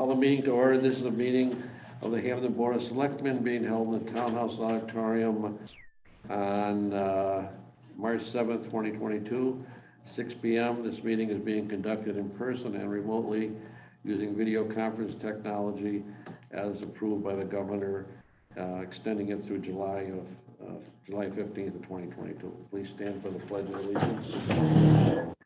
Call the meeting to order. This is a meeting of the Hampton Board of Selectmen being held in the Townhouse Auditorium on March 7th, 2022, 6 p.m. This meeting is being conducted in person and remotely using video conference technology as approved by the governor, extending it through July 15th of 2022. Please stand for the Pledge of Allegiance.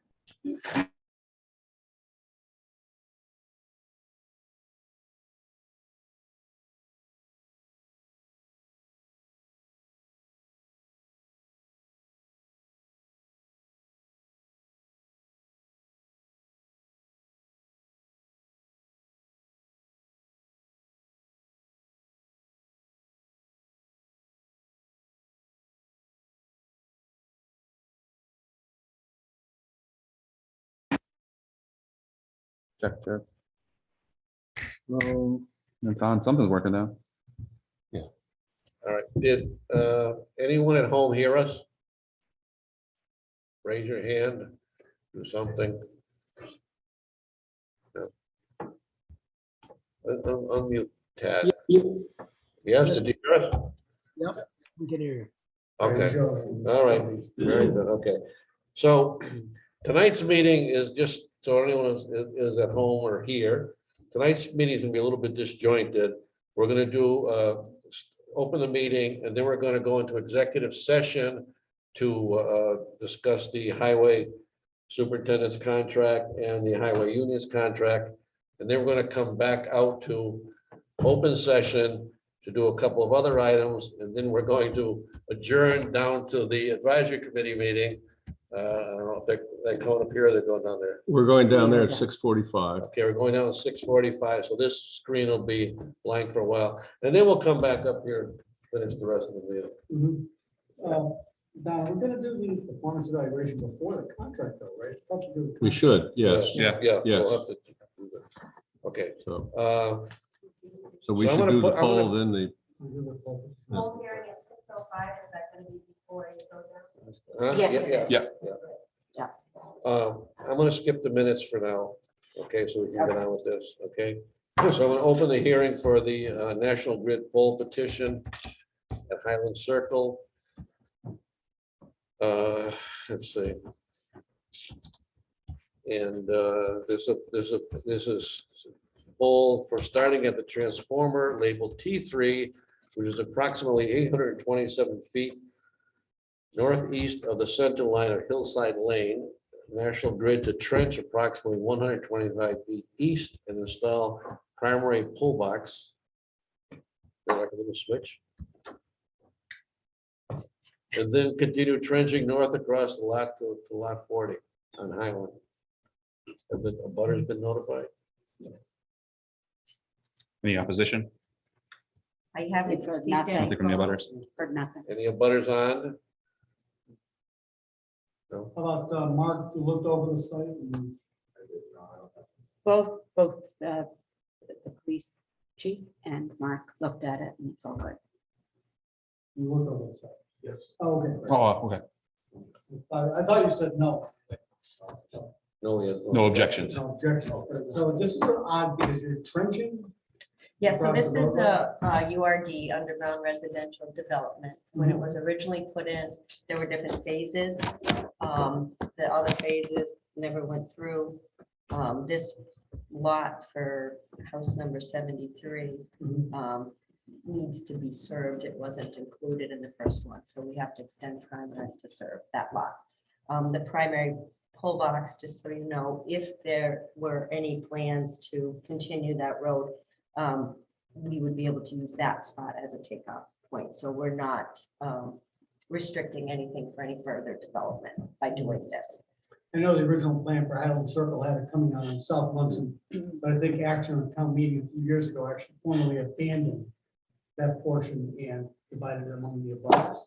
Check. Well, it's on. Something's working now. All right, did anyone at home hear us? Raise your hand, do something. No. Unmute Tad. Yes, did you hear us? Yep, we can hear you. Okay, all right, very good, okay. So tonight's meeting is just, so anyone is at home or here, tonight's meeting is gonna be a little bit disjointed. We're gonna do, open the meeting, and then we're gonna go into executive session to discuss the highway superintendent's contract and the highway union's contract. And then we're gonna come back out to open session to do a couple of other items, and then we're going to adjourn down to the advisory committee meeting. I don't know if they're going up here or they're going down there. We're going down there at 6:45. Okay, we're going down to 6:45, so this screen will be blank for a while, and then we'll come back up here, and finish the rest of the meeting. Don, we're gonna do the performance evaluation before the contract though, right? It's something to do with We contract. should, yes. Yeah, Yes. we'll have to do that. Okay, So, so we I'm should gonna do the put- I'm gonna- poll, then the, We do the focus. Poll hearing at 6:05, is that gonna be before it goes down? huh? Yes, Yeah, it yeah, is. yeah. Yeah. I'm gonna skip the minutes for now, okay, so we can get on with this, okay? So I'm gonna open the hearing for the National Grid poll petition at Highland Circle. Let's see. And this is poll for starting at the transformer labeled T3, which is approximately 827 feet northeast of the center line of Hillside Lane. National Grid to trench approximately 125 feet east and install primary pull box. Like a little switch. And then continue trenching north across the lot to lot 40 on Highland. Have the butters been notified? Any opposition? I haven't We've heard received nothing. any Nothing from the calls. abutters? Heard nothing. Any butters on? No. How about Mark, you looked over the site and Both the police chief and Mark looked at it and it's all good. you looked over the site? Yes. Oh, okay. Oh, okay. I thought you said no. No, he has No objections. No objection. So this is odd because you're trenching. Yeah, so across this the is roadway? a underground residential development. When it was originally put in, there were different phases. The other phases never went through. This lot for house number 73 needs to be served. It wasn't included in the first one, so we have to extend primary to serve that lot. The primary pull box, just so you know, if there were any plans to continue that road, we would be able to use that spot as a takeoff point. So we're not restricting anything for any further development by doing this. I know the original plan for Highland Circle had it coming out on South Munson, but I think action on town meeting a few years ago actually formally abandoned that portion and divided it among the abutters.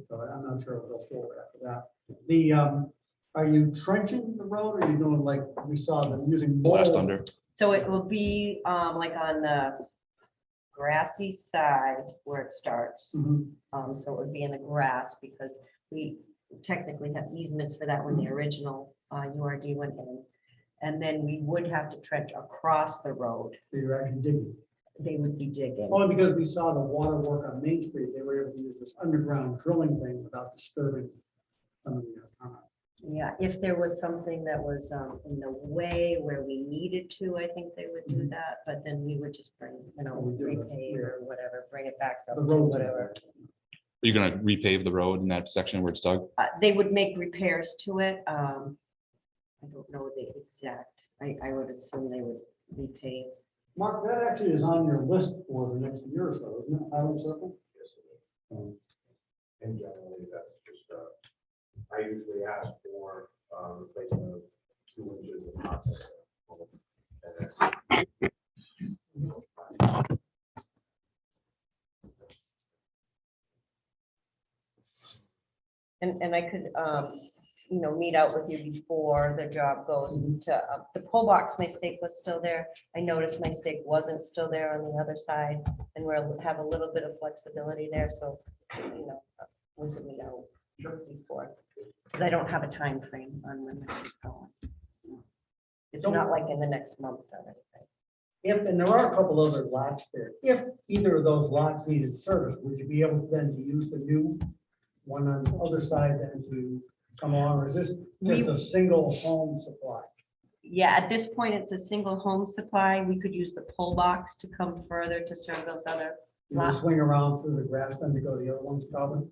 So I'm not sure if they'll go forward after that. Are you trenching the road or are you doing like we saw them using? Blast mold? under. So it will be like on the grassy side where it starts. Mhm. So it would be in the grass because we technically have easements for that when the original URD went in. And then we would have to trench across the road. So you're actually digging. They would be digging. Only because we saw the water work on Main Street, they were able to use this underground drilling thing without disturbing some of the. Yeah, if there was something that was in the way where we needed to, I think they would do that, but then we would just bring, We do it, repave or whatever, bring it back up The to roads. whatever. Are you gonna repave the road in that section where it's dug? They would make repairs to it. I don't know the exact, I would assume they would repave. Mark, that actually is on your list for the next year or so, isn't it? Highland Circle? And generally, that's just, I usually ask for, replacement of 2 inches of hot. And I could, meet out with you before the job goes to, the pole box, my stake was still there. I noticed my stake wasn't still there on the other side, and we'll have a little bit of flexibility there, so, we can meet out before. Because I don't have a time frame on when this is going. It's not like in the next month or anything. If, and there are a couple other lots there, if either of those lots needed service, would you be able then to use the new one on the other side then to come on, or is this just a single home supply? Yeah, at this point, it's a single home supply. We could use the pole box to come further to serve those other You know, lots. swing around through the grass then to go to the other ones probably?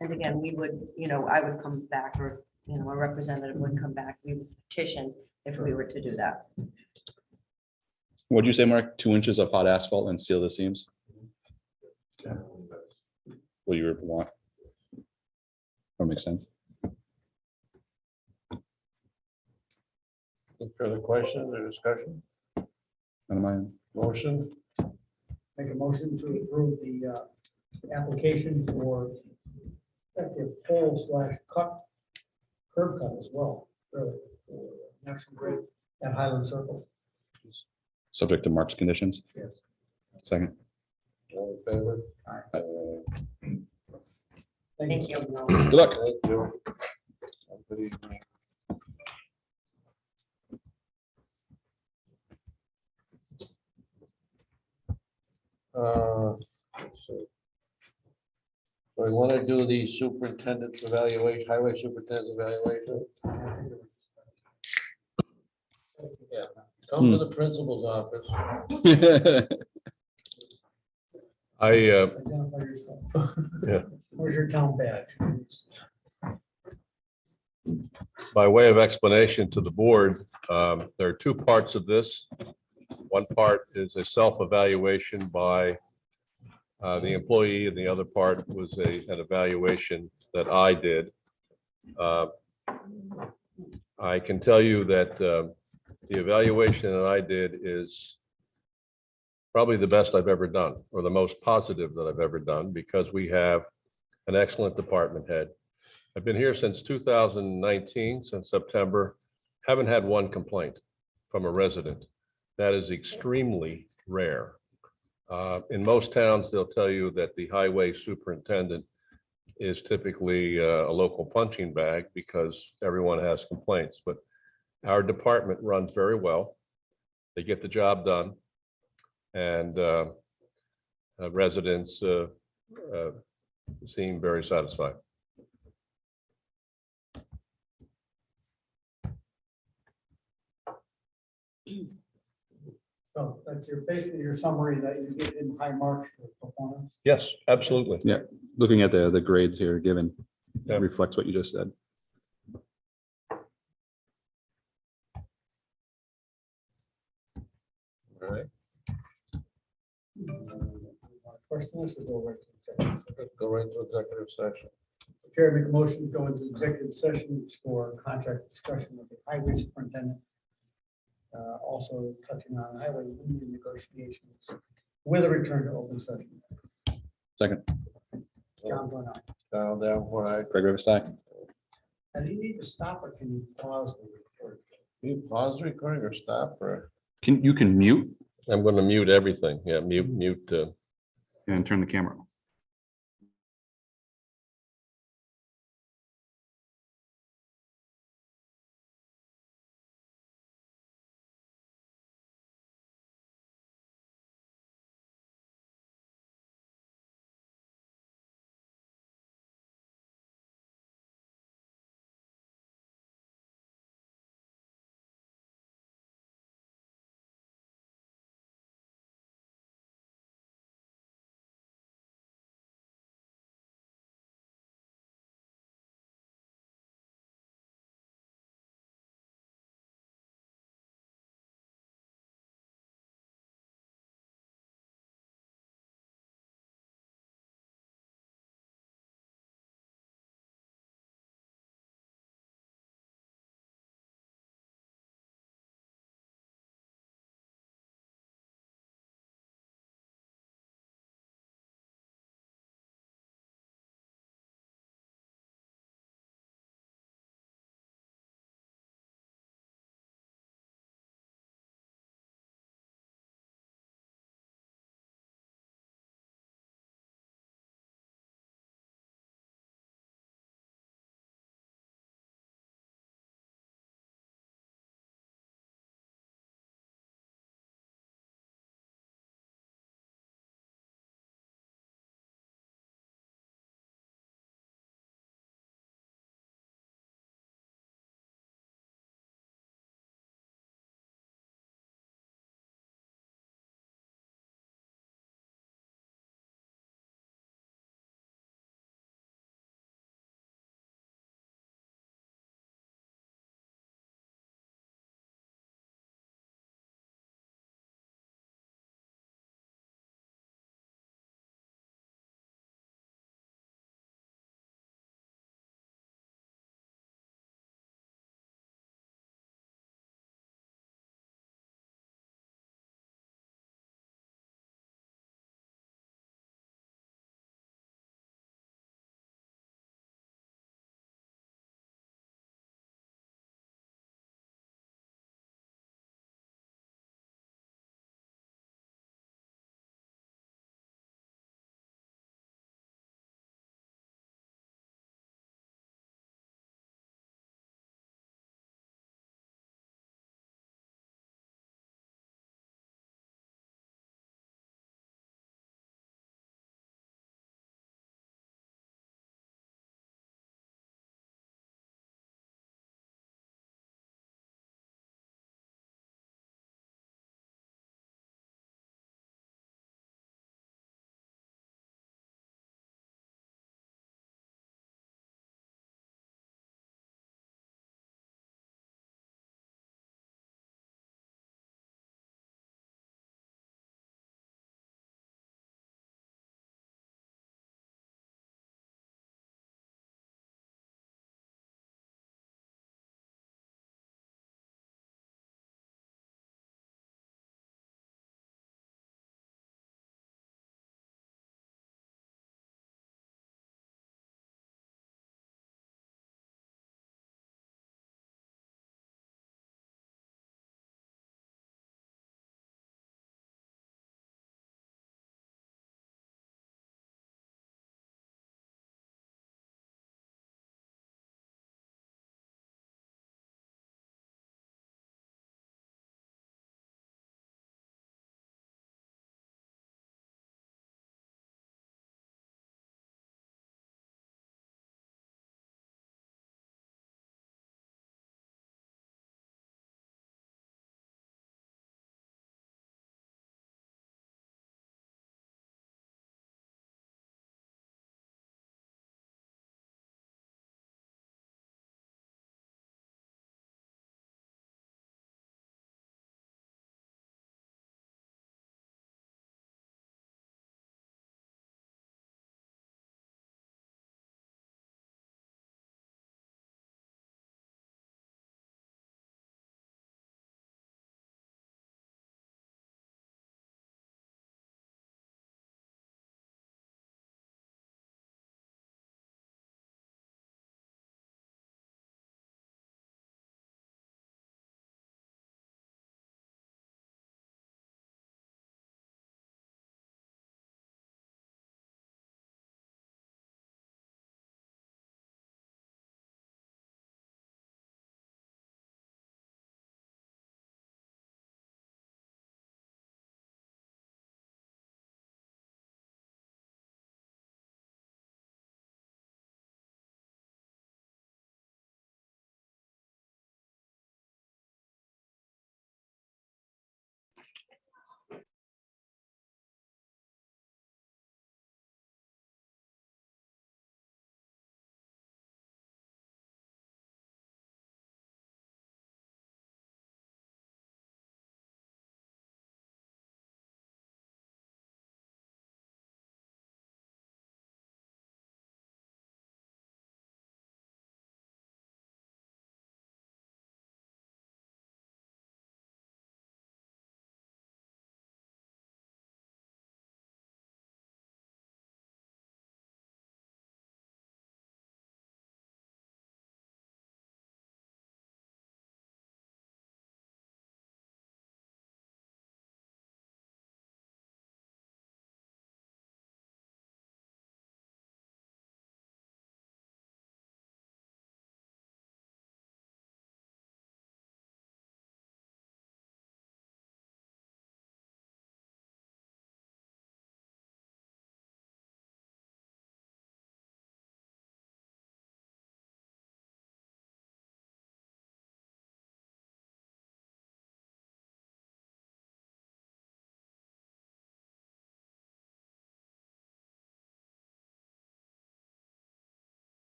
And again, we would, I would come back, or, a representative would come back. We would petition if we were to do that. What'd you say, Mark? 2 inches of hot asphalt and seal the seams? Generally, that's What you would want? That makes sense. Any further questions or discussion? None of mine. Motion? Make a motion to approve the application for effective pole / cut, curb cut as well, really, for National Grid at Highland Circle. Subject to Mark's conditions. Yes. Second. All in favor? Thank you. Good luck. Thank you. Have a good evening. Let's see. So we want to do the superintendent's evaluation, highway superintendent's evaluation. Yeah, come to the principal's office. Identify yourself. Yeah. Where's your town badge? By way of explanation to the board, there are 2 parts of this. One part is a self-evaluation by the employee, and the other part was an evaluation that I did. I can tell you that the evaluation that I did is probably the best I've ever done, or the most positive that I've ever done, because we have an excellent department head. I've been here since 2019, since September, haven't had one complaint from a resident. That is extremely rare. In most towns, they'll tell you that the highway superintendent is typically a local punching bag because everyone has complaints, but our department runs very well. They get the job done, and residents seem very satisfied. So that's basically your summary that you get in high marks for performance. Yes, absolutely. Yeah, looking at the grades here given, Yeah. it reflects what you just said. All right, Question this or go right to executive session? go right to executive session. Chair, make a motion to go into executive session for contract discussion with the highway superintendent. Also touching on highway union negotiations with a return to open session. Second, John Glenn, aye. Down, down, for I, Greg Rivers, aye. And you need to stop or can you pause the recording? you pause the recording or stop, or? You can mute I'm going to mute everything. Yeah, mute. and turn the camera on.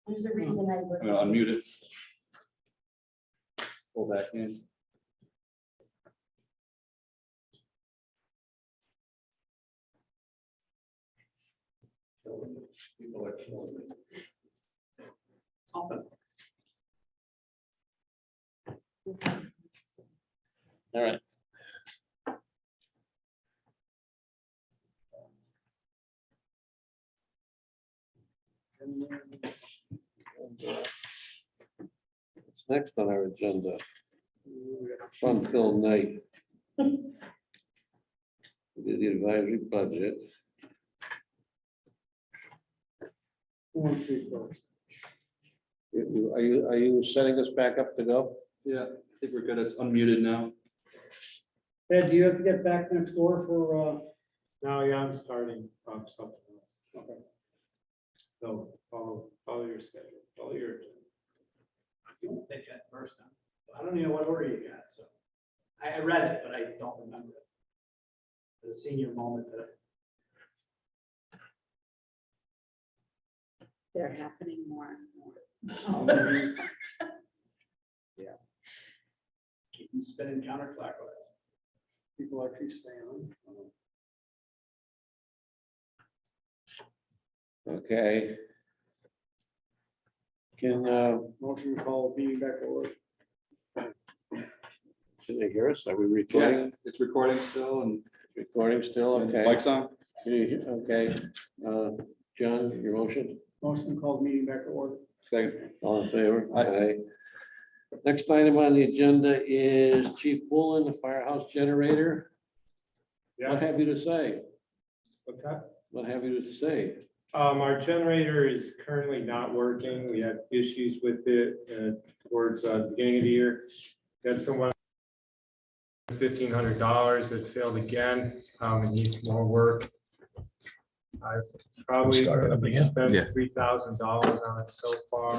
There's a reason I would. I'm gonna unmute it. Pull back in. People are killing me. All right. What's next on our agenda? Fun-filled night. We did the advisory budget. Are you setting us back up to go? Yeah, I think we're good. It's unmuted now. Ed, do you have to get back next door for, No, yeah, I'm starting something else. Okay. So follow your schedule, follow your agenda. You won't take that first time. I don't even know what order you got, so. I read it, but I don't remember it. The senior moment that They're happening more and more. Yeah. Keep them spinning counterclockwise. people actually stay on? Okay. Can, Motion to call the meeting back to order. can they hear us? Are we recording? It's recording still and Recording still? Okay. mic's on. Can you hear- Okay. John, your motion? Motion to call the meeting back to order. Second. All in favor? Aye. Next item on the agenda is Chief Bullen, the firehouse generator. What Yes, have you to say? what's that? What have you to say? Our generator is currently not working. We had issues with it towards the beginning of the year. Got someone $1,500. It failed again. It needs more work. I've probably spent Yeah. $3,000 on it so far.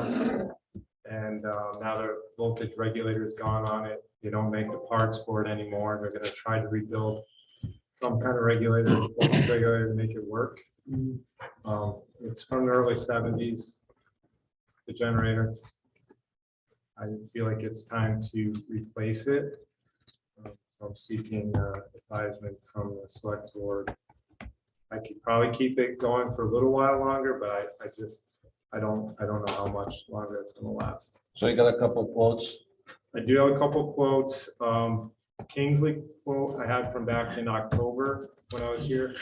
And now the voltage regulator is gone on it. They don't make the parts for it anymore. They're gonna try to rebuild some kind of regulator, voltage regulator to make it work. It's from the early 70s, the generator. I feel like it's time to replace it. I'm seeking advisement from the select board. I could probably keep it going for a little while longer, but I don't know how much longer it's gonna last. So you got a couple of quotes? I do have a couple quotes. Kingsley quote I had from back in October when I was here.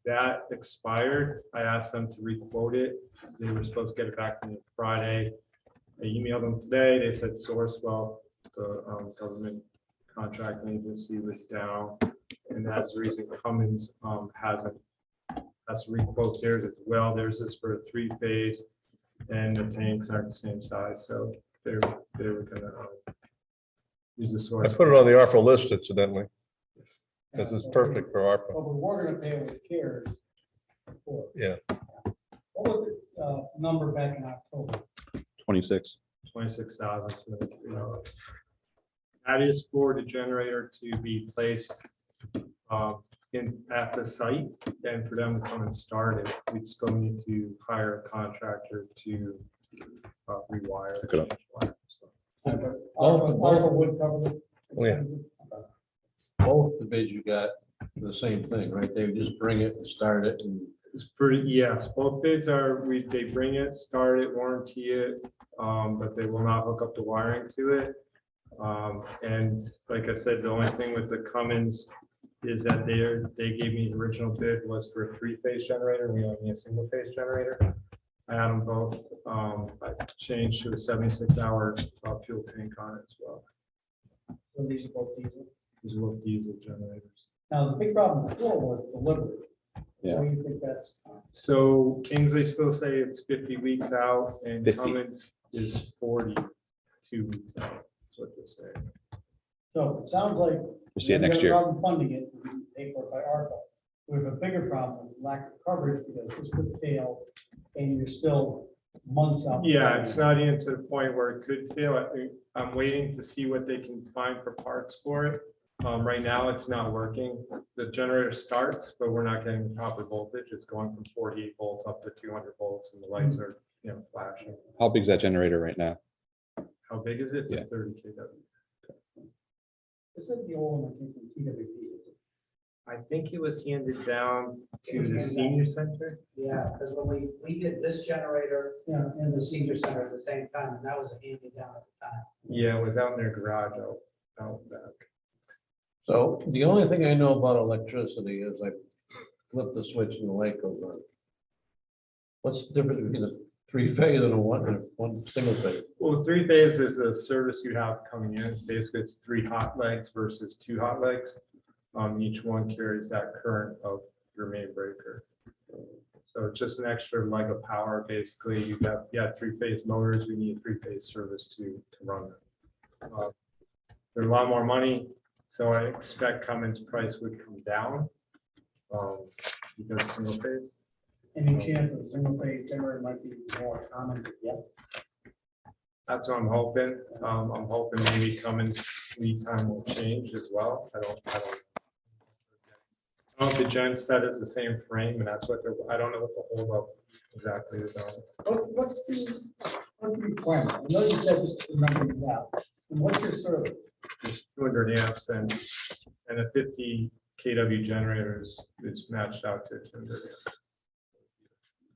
That expired. I asked them to requote it. They were supposed to get it back to me Friday. I emailed them today. They said Sourcewell, the government contracting agency, was down. And that's the reason Cummins has to requote theirs as well. Theirs is for a 3-phase and the tanks aren't the same size. So they were gonna use the I source. put it on the ARPA list incidentally, because it's perfect for ARPA. But we were gonna pay it with CARES before. Yeah. What was the number back in October? 26. 26,000. That is for the generator to be placed at the site, and for them to come and start it. We'd still need to hire a contractor to rewire. Look it up. change wire, so. ARPA would cover it. Oh, yeah. Both the bids you got, the same thing, right? They would just bring it and start it and. It's pretty, yes, both bids are, they bring it, start it, warranty it, but they will not hook up the wiring to it. And like I said, the only thing with the Cummins is that they gave me the original bid was for a 3-phase generator. We only need a 1-phase generator. I had them both. I changed to a 76-hour fuel tank on it as well. So these are both diesel. These are both diesel generators. Now, the big problem before was delivery. Yeah. What do you think that's? So Kingsley still say it's 50 weeks out and 50. Cummins is 42 weeks out. That's what they're saying. So it sounds like. We'll see it we have next a year. problem funding it, we pay for it by ARPA. We have a bigger problem, lack of coverage, because this could fail and you're still months out. Yeah, it's not even to the point where it could fail. I'm waiting to see what they can find for parts for it. Right now, it's not working. The generator starts, but we're not getting the proper voltage. It's going from 48 volts up to 200 volts and the lights are, flashing. How big is that generator right now? How big is it? It's a Yeah. 30 kW. This is the old one that came from TWP. I think it was handed down to the senior center. Yeah, because when we did this generator, in the senior center at the same time, and that was a handy down at the time. Yeah, it was out in their garage out back. So the only thing I know about electricity is I flip the switch and the light goes on. What's the difference between a three-phase and a one single phase? Well, three phase is a service you have coming in. Basically, it's 3 hot legs versus 2 hot legs. Each one carries that current of your main breaker. So it's just an extra leg of power. Basically, you have 3-phase motors. We need a 3-phase service to run them. They're a lot more money, so I expect Cummins' price would come down because single phase. Any chance that a single phase generator might be more common to get? That's what I'm hoping. I'm hoping maybe Cummins' lead time will change as well. I don't know if the gen set is the same frame, and that's what I don't know what the holdup exactly is on. What's the requirement? I know you said this is number out. And what's your service? 200 amps and a 50 kW generator is matched out to 200 amps.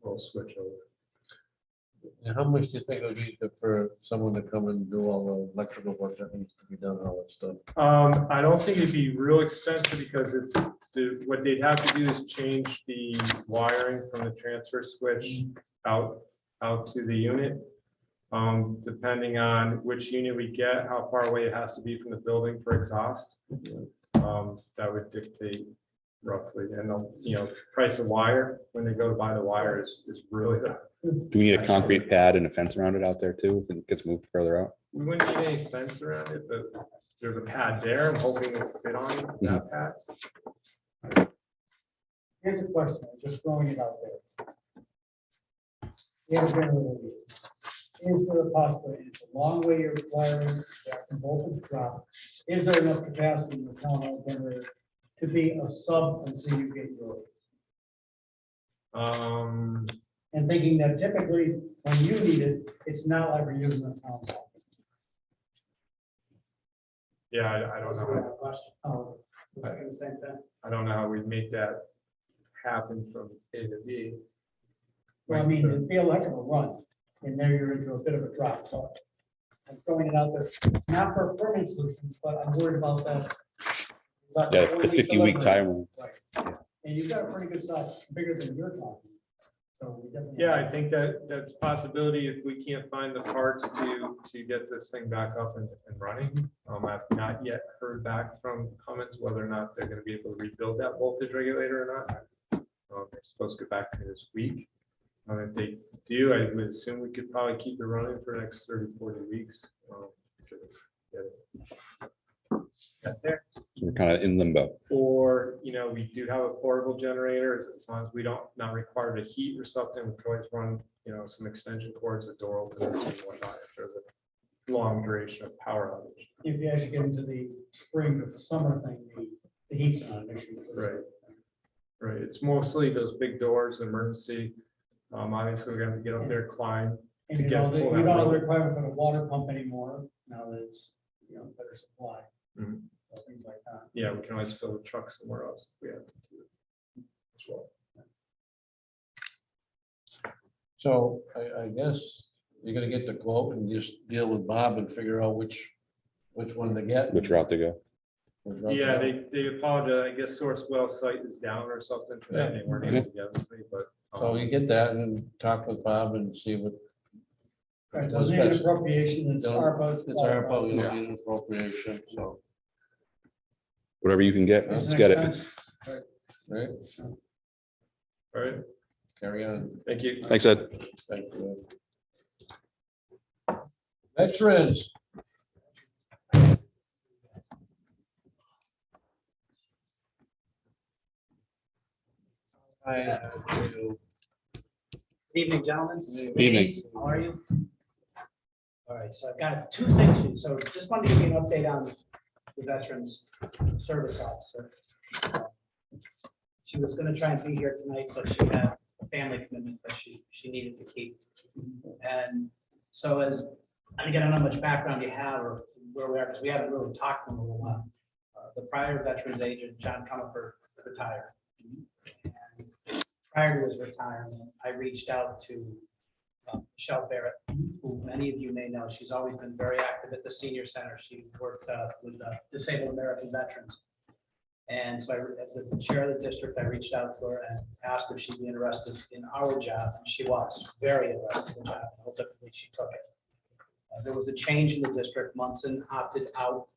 We'll switch over. And how much do you think it would be for someone to come and do all the electrical work that needs to be done, all that stuff? I don't think it'd be real expensive because what they'd have to do is change the wiring from the transfer switch out to the unit. Depending on which unit we get, how far away it has to be from the building for exhaust. That would dictate roughly, and price of wire, when they go to buy the wire is really the. Do we need a concrete pad and a fence around it out there too, if it gets moved further out? We wouldn't need any fence around it, but there's a pad there. I'm hoping it'll fit on that pad. Here's a question, I'm just throwing it out there. Is there a possibility, it's a long way you're wiring, that can voltage drop, is there enough capacity in the town hall generator to be a sub until you get yours? And thinking that typically, when you need it, it's not like we're using the town hall. Yeah, I don't know. Question. Oh, The same thing. I don't know how we'd make that happen from A to B. well, I mean, it'd be a heck of a run, and there you're into a bit of a drop, so I'm throwing it out there, not for permanent solutions, but I'm worried about that. Yeah, the 50-week time. Right. And you've got a pretty good size, bigger than you're talking. So we definitely. Yeah, I think that's a possibility if we can't find the parts to get this thing back up and running. I've not yet heard back from Cummins whether or not they're going to be able to rebuild that voltage regulator or not. They're supposed to get back to me this week. If they do, I would assume we could probably keep it running for the next 30, 40 weeks. Get there. We're kind of in limbo. Or, we do have a portable generator, as long as we not required to heat or something, we can always run, some extension cords, the door openers and whatnot, if there's a long duration of power outage. If you actually get into the spring or the summer thing, the heat's not an issue. Right, it's mostly those big doors, emergency. Obviously, we're gonna get up there, climb. And you to know, get- pull you that don't have the rope. requirement for the water pump anymore, now that it's, better supply. Mhm. So things like that. Yeah, we can always fill the truck somewhere else if we have to do it as well. So I guess you're gonna get the quote and just deal with Bob and figure out which one to get. Which route to go? Which route to Yeah, go. they apologize. I guess Sourcewell site is down or something today. They weren't able to get with me, but. So you get that and then talk with Bob and see what. Right, doesn't need an appropriation, it's No, ARPA. It's ARPA, you don't need an appropriation, so, Whatever you can get, Doesn't let's get it. make sense. right, All right, carry on. thank you. Thanks, Ed. Thank you. Veterans. Evening, gentlemen. Evening. Ladies, how are you? All right, so I've got two things for you. So just wanted to give you an update on the Veterans Service Officer. She was gonna try and be here tonight, but she had a family commitment that she needed to keep. And so and again, I don't know how much background you have or where we are, because we haven't really talked in a little while. The prior veterans agent, John Comerford, retired. And prior to his retirement, I reached out to Michelle Barrett, who many of you may know. She's always been very active at the senior center. She worked with disabled American veterans. And so as the chair of the district, I reached out to her and asked if she'd be interested in our job. And she was very interested in the job. And ultimately, she took it. There was a change in the district. Munson opted out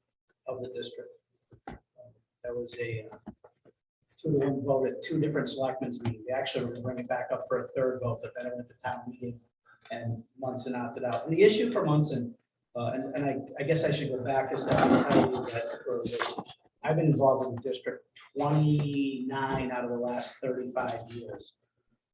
of the district. There was a 2-to-1 vote at 2 different selectmen's meetings. They actually were going to bring it back up for a 3rd vote, but then it went to town meeting and Munson opted out. And the issue for Munson, and I guess I should go back a step and tell you that I've been involved in the district 29 out of the last 35 years.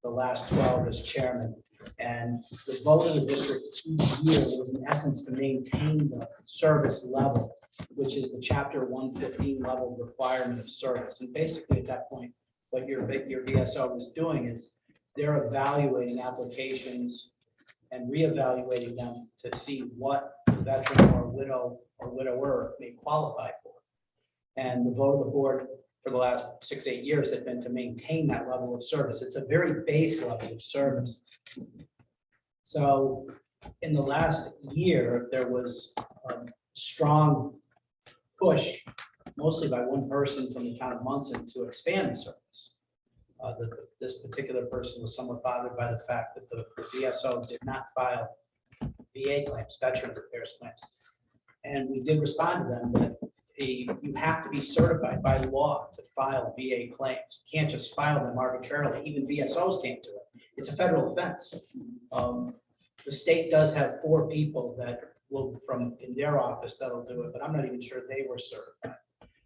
The last 12 as chairman. And the vote of the district each year was in essence to maintain the service level, which is the chapter 115 level requirement of service. And basically at that point, what your VSO was doing is they're evaluating applications and reevaluating them to see what the veteran or widow or widower may qualify for. And the vote of the board for the last 6-8 years had been to maintain that level of service. It's a very base level of service. So in the last year, there was a strong push, mostly by one person from the town of Munson, to expand the service. This particular person was somewhat bothered by the fact that the VSO did not file VA claims, Veterans Affairs claims. And we did respond to them that you have to be certified by law to file VA claims. You can't just file them arbitrarily. Even VSOs can't do it. It's a federal offense. The state does have 4 people that will in their office that'll do it, but I'm not even sure they were certified.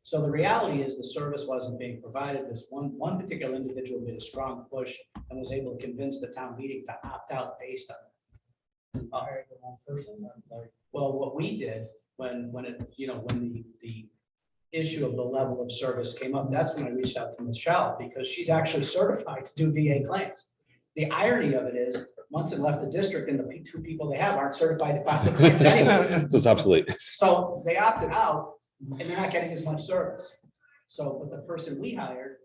So the reality is the service wasn't being provided. This one particular individual made a strong push and was able to convince the town meeting to opt out based on it. Well, what we did when the issue of the level of service came up, that's when I reached out to Michelle, because she's actually certified to do VA claims. The irony of it is Munson left the district and the 2 people they have aren't certified to file the claims anyway. So it's obsolete. So they opted out and they're not getting as much service. So, but the person we hired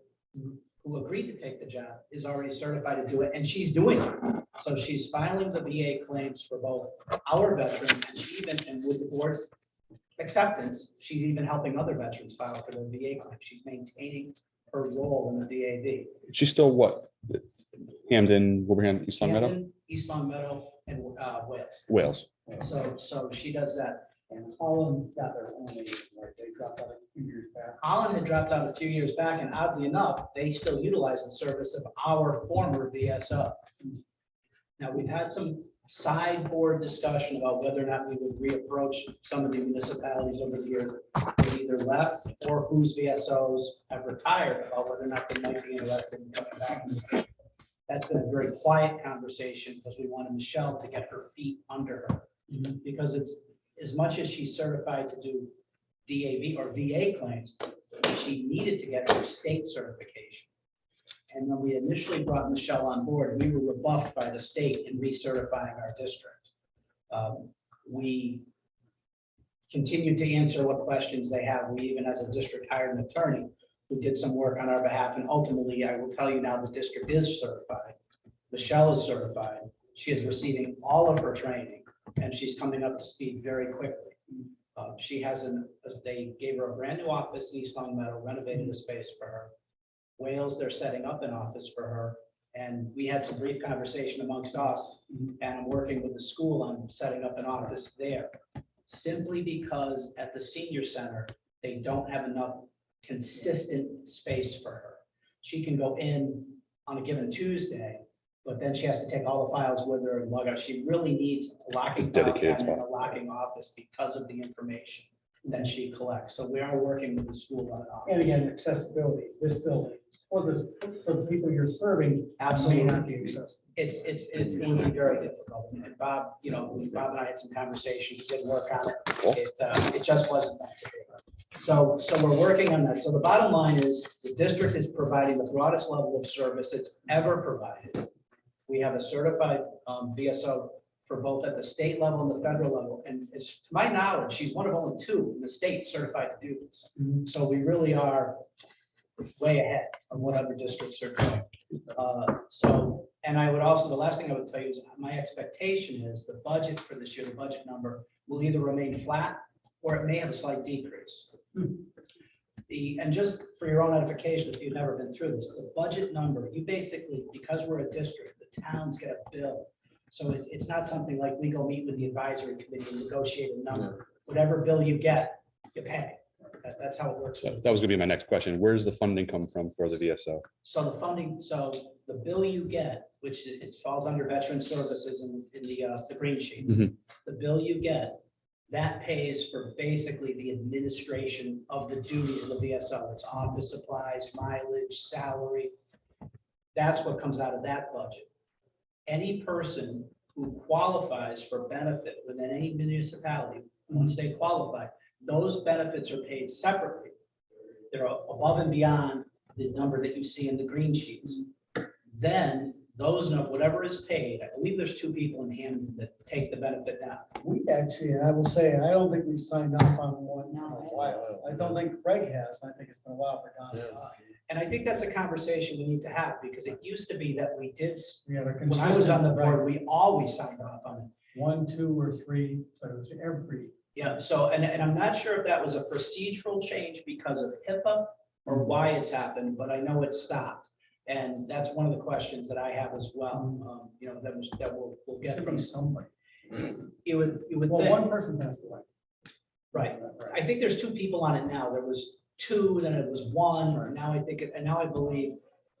who agreed to take the job is already certified to do it, and she's doing it. So she's filing the VA claims for both our veterans and with the board's acceptance, she's even helping other veterans file for their VA claims. She's maintaining her role in the DAV. She's still what? Hamden, Wilbraham, East Long Meadow? Hamden, East Long Meadow, and Wales. Wales. So she does that. And Holland got their own agent, right? They dropped out a few years back. Holland had dropped out a few years back, and oddly enough, they still utilize the service of our former VSO. Now, we've had some sideboard discussion about whether or not we would reapproach some of the municipalities over the years who either left or whose VSOs have retired, about whether or not they might be interested in coming back. That's been a very quiet conversation because we wanted Michelle to get her feet under her. Because it's, as much as she's certified to do DAV or VA claims, she needed to get her state certification. And when we initially brought Michelle on board, we were rebuffed by the state in recertifying our district. We continued to answer what questions they have. We even, as a district, hired an attorney who did some work on our behalf. And ultimately, I will tell you now, the district is certified. Michelle is certified. She is receiving all of her training, and she's coming up to speed very quickly. She has they gave her a brand new office in East Long Meadow, renovated the space for her. Wales, they're setting up an office for her. And we had some brief conversation amongst us, and I'm working with the school on setting up an office there. Simply because at the senior center, they don't have enough consistent space for her. She can go in on a given Tuesday, but then she has to take all the files with her and log out. She really needs a locking file Dedicated cabinet and spot. a locking office because of the information that she collects. So we are working with the school on an office. And again, accessibility, this building, for the people you're serving, Absolutely. may not be accessible. It would be very difficult. And Bob, Bob and I had some conversations, did work on it. It just wasn't meant to be. So we're working on that. So the bottom line is the district is providing the broadest level of service it's ever provided. We have a certified VSO for both at the state level and the federal level. And it's, to my knowledge, she's one of only 2 in the state certified to do this. So we really are way ahead of what other districts are doing. And I would also, the last thing I would tell you is my expectation is the budget for this year, the budget number will either remain flat or it may have a slight decrease. And just for your own edification, if you've never been through this, the budget number, you basically, because we're a district, the towns get a bill. So it's not something like we go meet with the advisory committee and negotiate a number. Whatever bill you get, you pay. That's how it works. So that was gonna be my next question. Where does the funding come from for the VSO? So the funding, so the bill you get, which it falls under veteran services in the green sheets, the bill you get, that pays for basically the administration of the duties of the VSO. It's office supplies, mileage, salary. That's what comes out of that budget. Any person who qualifies for benefit within any municipality, once they qualify, those benefits are paid separately. They're above and beyond the number that you see in the green sheets. Then those, whatever is paid, I believe there's 2 people in Hampton that take the benefit now. We actually, and I will say, I don't think we signed off on one in a while. I don't think Craig has. I think it's been a while for Don. And I think that's a conversation we need to have, because it used to be that we did, We had a when I was on the consistent, board, we always signed off on it. 1, 2, or 3, but it was every. Yeah, so, and I'm not sure if that was a procedural change because of HIPAA or why it's happened, but I know it stopped. And that's one of the questions that I have as well, that we'll get from somebody. You would Well, think, one person passed away. right? I think there's 2 people on it now. There was 2, then it was 1, and now I think, and now I believe,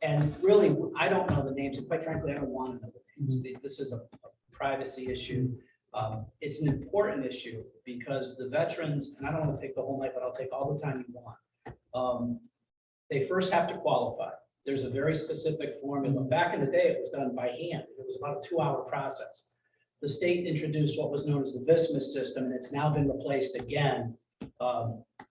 and really, I don't know the names, and quite frankly, I don't want to know the names. This is a privacy issue. It's an important issue because the veterans, and I don't want to take the whole night, but I'll take all the time you want. They first have to qualify. There's a very specific formula. Back in the day, it was done by hand. It was about a 2-hour process. The state introduced what was known as the Bismuth System, and it's now been replaced again.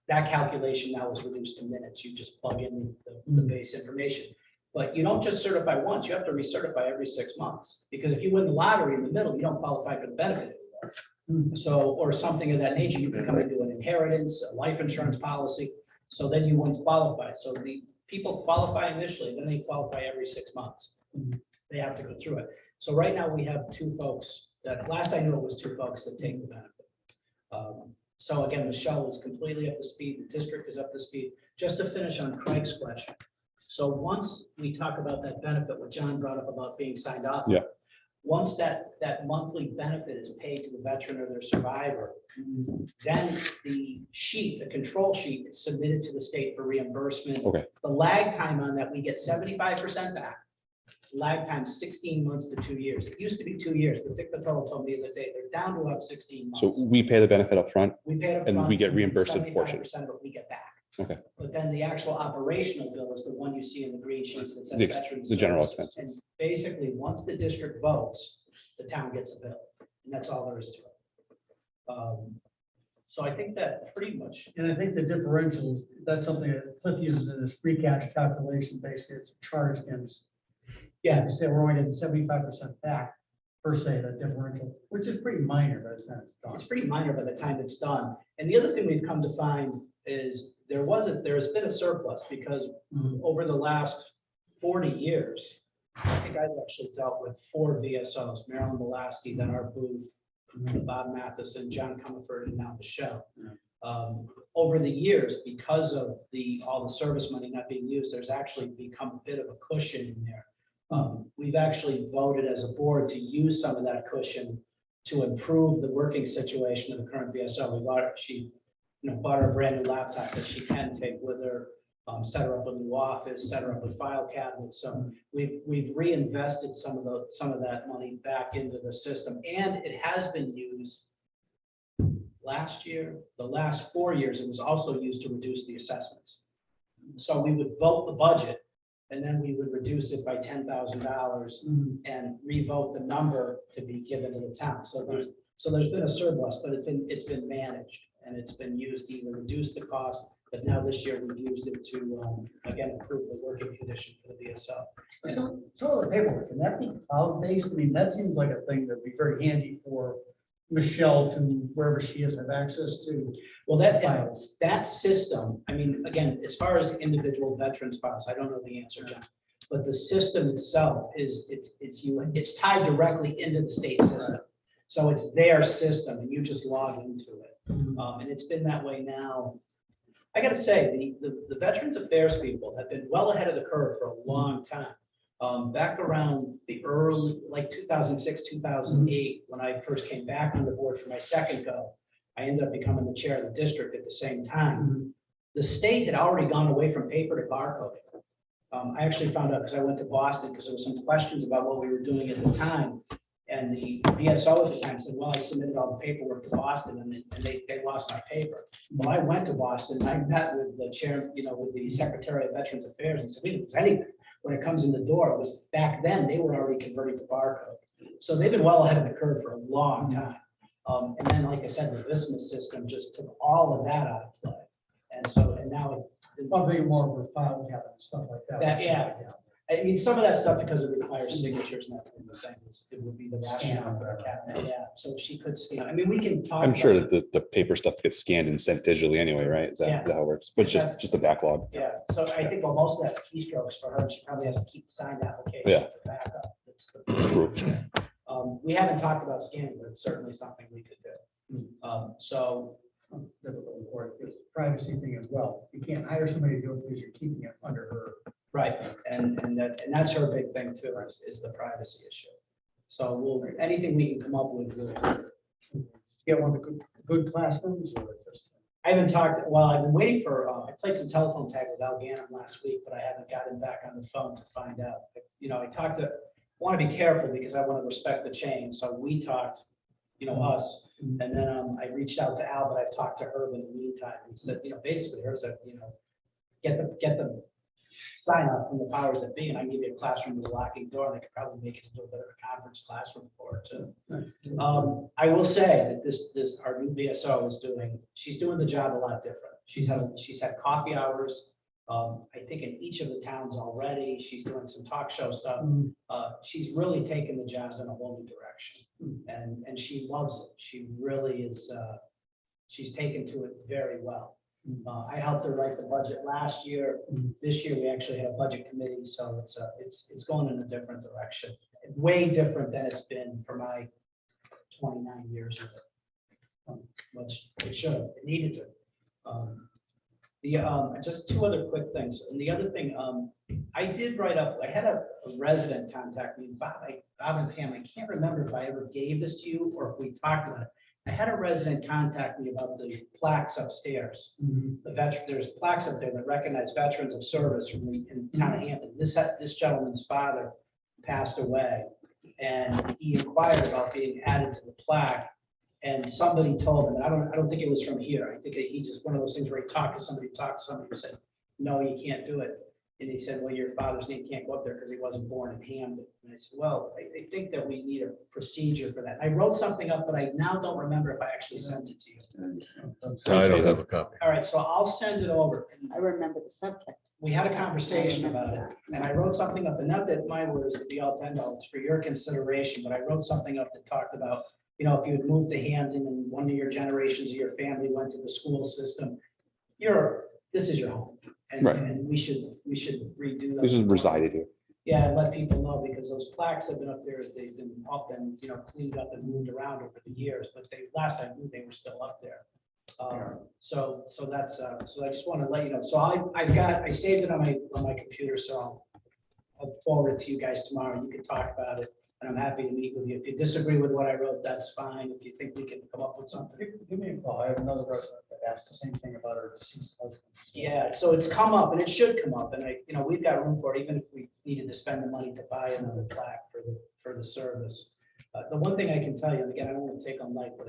That calculation now is reduced to minutes. You just plug in the base information. But you don't just certify once, you have to recertify every 6 months. Because if you win the lottery in the middle, you don't qualify for the benefit anymore. So, or something of that nature, you can come into an inheritance, a life insurance policy. So then you wouldn't qualify. So the people qualify initially, then they qualify every 6 months. They have to go through it. So right now we have 2 folks that, last I knew it was 2 folks that take the benefit. So again, Michelle is completely up to speed. The district is up to speed. Just to finish on Craig's question. So once we talk about that benefit, what John brought up about being signed off. Yeah. Once that monthly benefit is paid to the veteran or their survivor, then the sheet, the control sheet is submitted to the state for reimbursement. Okay. The lag time on that, we get 75% back. Lag time 16 months to 2 years. It used to be 2 years, but Dick Patel told me the other day, they're down to about 16 So months. we pay the benefit up front. We pay it and upfront, we get reimbursed a portion. 75% of it we get back. Okay. But then the actual operational bill is the one you see in the green sheets that says The veterans. the general services. expenses. And basically, once the district votes, the town gets a bill, and that's all there is to it. So I think that pretty much, And I think the differentials, that's something that Cliff uses in his free cash calculation, basically it's a charge against. yeah, You say we're only getting 75% back per se, that differential, which is pretty minor, but it's done. it's pretty minor by the time it's done. And the other thing we've come to find is there's been a surplus because over the last 40 years, I think I've actually dealt with 4 VSOs, Marilyn Molaski, then our Booth, Bob Matheson, John Comerford, and now Michelle. Over the years, because of all the service money not being used, there's actually become a bit of a cushion in there. We've actually voted as a board to use some of that cushion to improve the working situation of the current VSO. She bought her a brand new laptop that she can take with her, set her up a new office, set her up a file cabinet. So we've reinvested some of that money back into the system, and it has been used last year. The last 4 years, it was also used to reduce the assessments. So we would vote the budget, and then we would reduce it by $10,000 and revote the number to be given to the town. So there's been a surplus, but it's been managed, and it's been used to either reduce the cost But now this year we've used it to, again, improve the working condition for the VSO. So the paperwork, can that be cloud-based? I mean, that seems like a thing that'd be very handy for Michelle to, wherever she is, have access to. Well, that, Files. that system, I mean, again, as far as individual veterans files, I don't know the answer, John. But the system itself is, it's tied directly into the state system. So it's their system and you just log into it. And it's been that way now. I gotta say, the Veterans Affairs people have been well ahead of the curve for a long time. Back around the early, like 2006, 2008, when I first came back on the board for my second go, I ended up becoming the chair of the district at the same time. The state had already gone away from paper to barcoding. I actually found out because I went to Boston because there were some questions about what we were doing at the time. And the VSO at the time said, well, I submitted all the paperwork to Boston and they lost my paper. Well, I went to Boston and I met with the chair, with the Secretary of Veterans Affairs and said, we didn't do anything. When it comes in the door, it was back then, they were already converting to barcode. So they've been well ahead of the curve for a long time. And then, like I said, the Bismuth system just took all of that out of play. And now Well, they more of a file cabinet and stuff like that. That, yeah. I mean, some of that stuff, because it requires signatures and that kind of thing, it would be the rationale for a cabinet, yeah, so she could scan, I mean, we can talk. I'm sure about that the paper stuff gets scanned and sent digitally anyway, right? Is Yeah. that how it works? But That's- just a backlog. Yeah, so I think, well, most of that's keystrokes for her, and she probably has to keep the signed application Yeah. to back up. It's the- Proof. We haven't talked about scanning, but it's certainly something we could do. So, Difficult for it, it's a privacy thing as well. You can't hire somebody to do it because you're keeping it under her. right, and that's her big thing too, is the privacy issue. So anything we can come up with, we'll Get one of the good classrooms or just. I haven't talked, well, I've been waiting for, I played some telephone tag with Al Gannon last week, but I haven't gotten back on the phone to find out. I talked to, want to be careful because I want to respect the change. So we talked, us, and then I reached out to Al, but I've talked to Herb in the meantime. He said, basically, there's a, get the sign up from the powers that be, and I can give you a classroom with a locking door, and I could probably make it into a bit of a conference classroom for it too. I will say that this our new VSO is she's doing the job a lot different. She's had coffee hours. I think in each of the towns already, she's doing some talk show stuff. She's really taken the job in a whole new direction, and she loves it. She really is. She's taken to it very well. I helped her write the budget last year. This year, we actually had a budget committee, so it's going in a different direction, way different than it's been for my 29 years of it. Which it should, it needed to. Just two other quick things. And the other thing, I did write up, I had a resident contact me, Bob and Pam, I can't remember if I ever gave this to you or if we talked about it. I had a resident contact me about the plaques upstairs. There's plaques up there that recognize veterans of service in town of Hampton. This gentleman's father passed away, and he inquired about being added to the plaque. And somebody told him, and I don't think it was from here. I think he just one of those things where he talked to somebody who said, no, you can't do it. And he said, well, your father's name can't go up there because he wasn't born in Hampton. And I said, well, I think that we need a procedure for that. I wrote something up, but I now don't remember if I actually sent it to you. I don't have a copy. All right, so I'll send it over. And I remember the subject. we had a conversation about it, and I wrote something up, and not that my words would be all $10 for your consideration, but I wrote something up that talked about, if you had moved to Hampton and one of your generations of your family went to the school system, this is your home. Right. And we should redo This those. is resided here. Yeah, and let people know, because those plaques have been up there, they've been up and, cleaned up and moved around over the years, but last I knew, they were still up there. So that's, so I just want to let you know, so I saved it on my computer, so I'll forward it to you guys tomorrow, you can talk about it, and I'm happy to meet with you. If you disagree with what I wrote, that's fine. If you think we can come up with something. Give me a call. I have another resident that asked the same thing about her deceased husband. Yeah, so it's come up, and it should come up, and we've got room for it, even if we needed to spend the money to buy another plaque for the service. The one thing I can tell you, and again, I don't want to take on light, but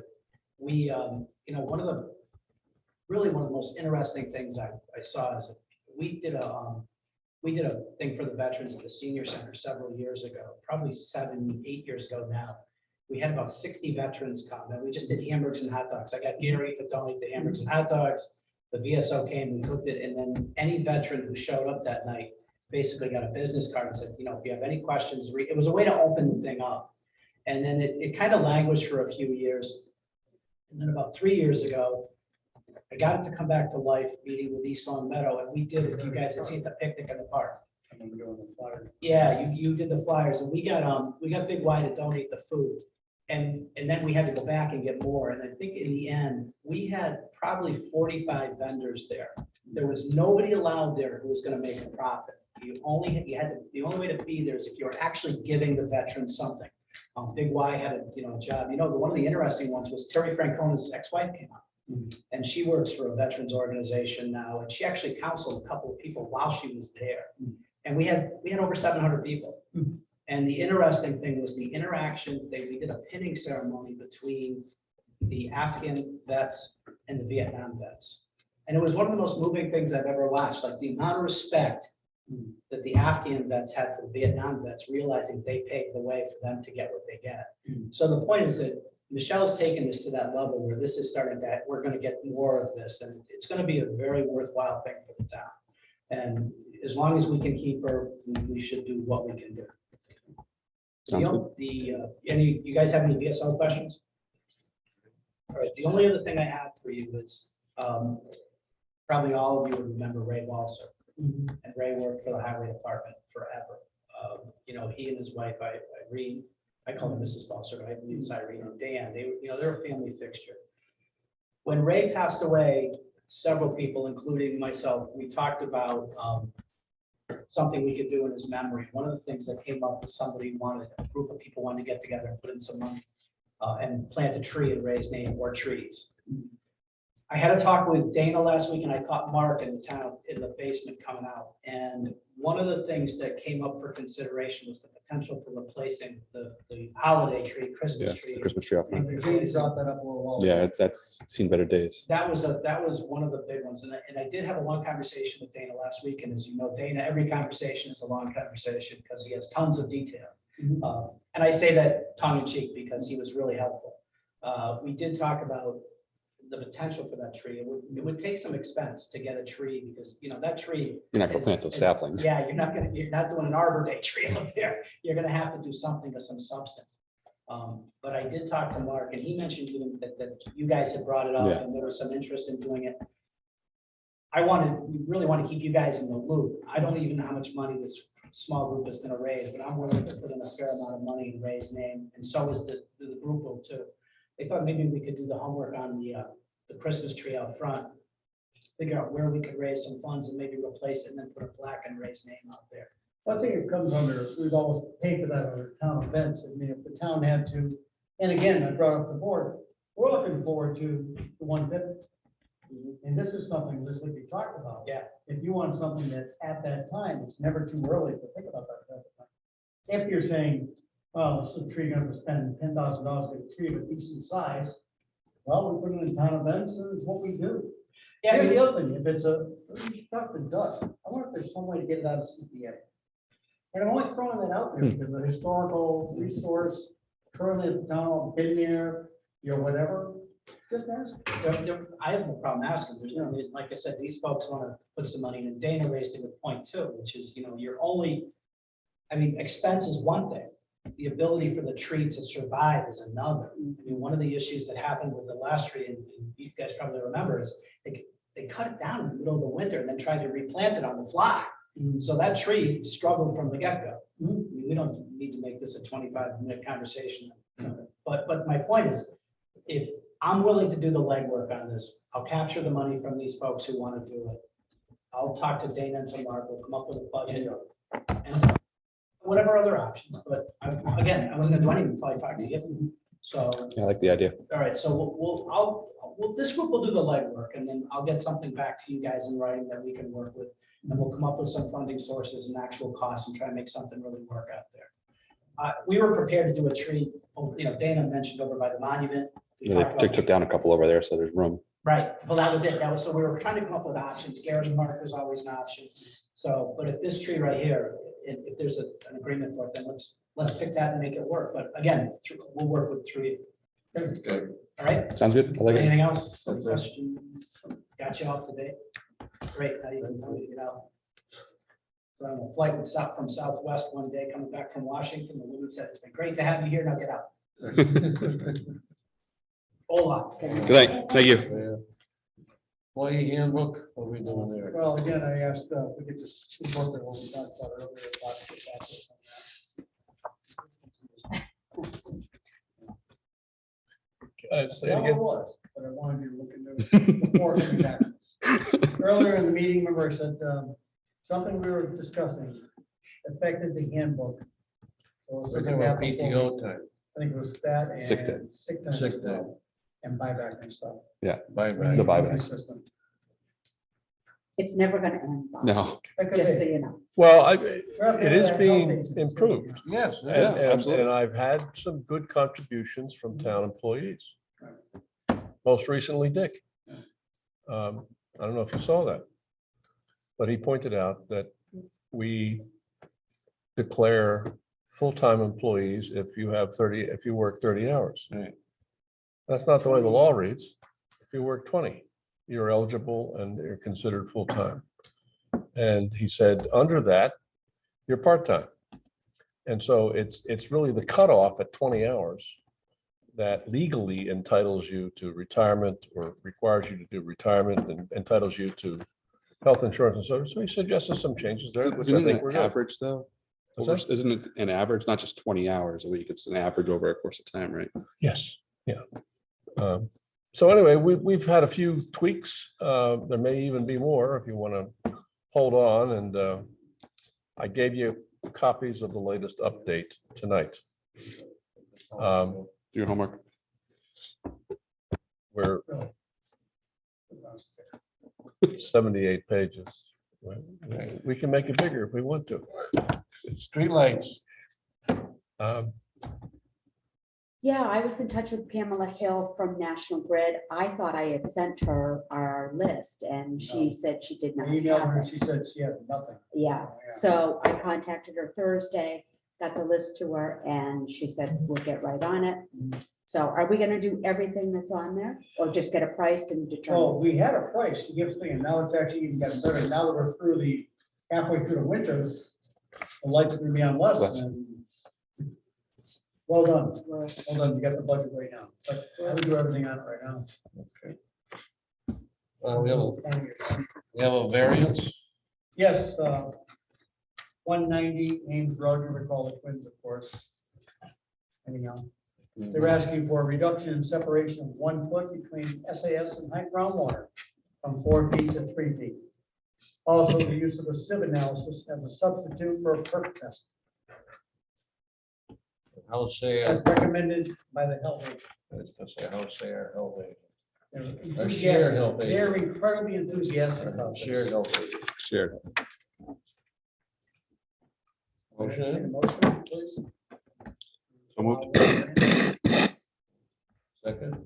we, one of the most interesting things I saw is that we did a thing for the veterans at the senior center several years ago, probably 7, 8 years ago now. We had about 60 veterans come, and we just did hamburgers and hot dogs. I got Gary to donate the hamburgers and hot dogs. The VSO came, we hooked it, and then any veteran who showed up that night basically got a business card and said, if you have any questions, it was a way to open the thing up. And then it kind of languished for a few years. And then about 3 years ago, I got it to come back to life, meeting with East Long Meadow, and we did, if you guys had seen the picnic in the park. Yeah, you did the flyers, and we got Big Y to donate the food. And then we had to go back and get more. And I think in the end, we had probably 45 vendors there. There was nobody allowed there who was going to make a profit. The only way to be there is if you're actually giving the veterans something. Big Y had a job. One of the interesting ones was Terry Francona's ex-wife came up. And she works for a veterans organization now, and she actually counseled a couple of people while she was there. And we had over 700 people. And the interesting thing was the interaction, we did a pinning ceremony between the Afghan vets and the Vietnam vets. And it was one of the most moving things I've ever watched, like the amount of respect that the Afghan vets had for the Vietnam vets, realizing they paved the way for them to get what they get. So the point is that Michelle's taken this to that level where this is starting to, we're going to get more of this, and it's going to be a very worthwhile thing for the town. And as long as we can keep her, we should do what we can do. Sounds good. You guys have any VSO questions? All right, the only other thing I have for you is, probably all of you would remember Ray Walsh. And Ray worked for the highway department forever. He and his wife, Irene, I call her Mrs. Walsh, but I believe it's Irene and Dan. They're a family fixture. When Ray passed away, several people, including myself, we talked about something we could do in his memory. One of the things that came up was a group of people wanted to get together and put in some money and plant a tree in Ray's name or trees. I had a talk with Dana last week, and I caught Mark in the town in the basement coming out. And one of the things that came up for consideration was the potential for replacing the holiday tree, Yeah, Christmas tree. the Christmas tree up front. And James brought that up a little while ago. Yeah, that's seen better days. That was one of the big ones. And I did have a long conversation with Dana last week. And as you know, Dana, every conversation is a long conversation because he has tons of detail. And I say that tongue in cheek because he was really helpful. We did talk about the potential for that tree. It would take some expense to get a tree because, that tree. You're not gonna plant those saplings. Yeah, you're not doing an Arbor Day tree up there. You're gonna have to do something of some substance. But I did talk to Mark, and he mentioned to him that you guys had brought it up, Yeah. and there was some interest in doing it. We really want to keep you guys in the loop. I don't even know how much money this small group is gonna raise, but I'm willing to put in a fair amount of money in Ray's name, and so is the group will too. They thought maybe we could do the homework on the Christmas tree out front, figure out where we could raise some funds and maybe replace it and then put a plaque and Ray's name out there. I think it comes under, we've always paid for that under town events. I mean, if the town had to, and again, I brought up the board, we're looking forward to the 150. And this is something, this would be talked about. Yeah. If you want something that at that time, it's never too early to think about that. If you're saying, well, this is a tree going to spend $10,000 to get a tree of a decent size, well, we put it in town events and it's what we do. Yeah, Here's the other thing, if it's a stuff that does, I wonder if there's some way to get it out of CPA. And I'm only throwing that out there because the historical resource currently at the town, been there, whatever, just ask. I have no problem asking. Like I said, these folks want to put some money in, and Dana raised a good point too, which is, expense is one thing. The ability for the tree to survive is another. One of the issues that happened with the last tree, and you guys probably remember, is they cut it down in the middle of the winter and then tried to replant it on the fly. So that tree struggled from the get-go. We don't need to make this a 25-minute conversation. But my point is, if I'm willing to do the legwork on this, I'll capture the money from these folks who want to do it. I'll talk to Dana and to Mark, we'll come up with a budget and whatever other options. But I wasn't gonna do anything until I talked to you. So, Yeah, I like the idea. all right, so this group will do the legwork, and then I'll get something back to you guys in writing that we can work with. And we'll come up with some funding sources and actual costs and try and make something really work out there. We were prepared to do a tree, Dana mentioned over by the monument. We They talked about- took down a couple over there, so there's room. Right, well, that was it. So we were trying to come up with options. Garage Park is always an option. So, but if this tree right here, if there's an agreement for it, then let's pick that and make it work. But again, we'll work with three. Okay. All right, Sounds good. I like it. anything else? Questions? got you up to date. Great, now you can tell me to get out. So on a flight with South from Southwest one day, coming back from Washington, the woman said, it's been great to have you here, now get out. Hola. Good night. Thank you. Employee handbook, what are we doing there? Well, again, I asked, if we could just look at what we talked about earlier. About the factors on that. Say it Well, it again. was, but I wanted you to look into it before coming back. Earlier in the meeting, remember I said, something we were discussing affected the handbook. So it was We're something talking about that before we- PTO time. I think it was that and. Sick day. Sick time. Sick as well, And buyback and stuff. Bye-bye. The buyback. System. It's never gonna end, Bob, No, That could just so be. you know. Well, It is being improved. Yes. And, Yeah, and, absolutely. and I've had some good contributions from town employees. Most recently, Dick. I don't know if you saw that. But he pointed out that we declare full-time employees if you work 30 hours. Right. That's not the way the law reads. If you work 20, you're eligible and you're considered full-time. And he said, under that, you're part-time. And so it's really the cutoff at 20 hours that legally entitles you to retirement or requires you to do retirement and entitles you to health insurance and so. So he suggested some changes there, which I isn't think it were an good. average though? What's Over- that? Isn't it an average, not just 20 hours a week? It's an average over a course of time, right? Yes, yeah. So anyway, we've had a few tweaks. There may even be more if you want to hold on. And I gave you copies of the latest update tonight. Do your homework. We're 78 pages. We can make it bigger if we want to. Streetlights. Um, Yeah, I was in touch with Pamela Hill from National Grid. I thought I had sent her our list and she said she did I not emailed her have and it. she said she had nothing. Yeah, so I contacted her Thursday, got the list to her, and she said, we'll get right on it. So are we gonna do everything that's on there, or just get a price and Well, determine? we had a price, she gives me, and now it's actually even gotten better. Now that we're through halfway through the winter, the lights are gonna be on less Less. and. Well done, well done, you got the budget right now, but I would do everything on it right now. We have a variance. Yes, 190 Ames Road, you recall the twins, of course. Anyhow, they're asking for a reduction in separation of 1 foot between SAS and high groundwater from 4 feet to 3 feet. Also, the use of a sieve analysis as a substitute for a perk test, I'll say, as recommended by the health agent. I'll say our health agent. They're A shared health enthusiastic. They're agent. incredibly enthusiastic about Shared this. health agent. Shared. Motion, Motion, please. So moved. second.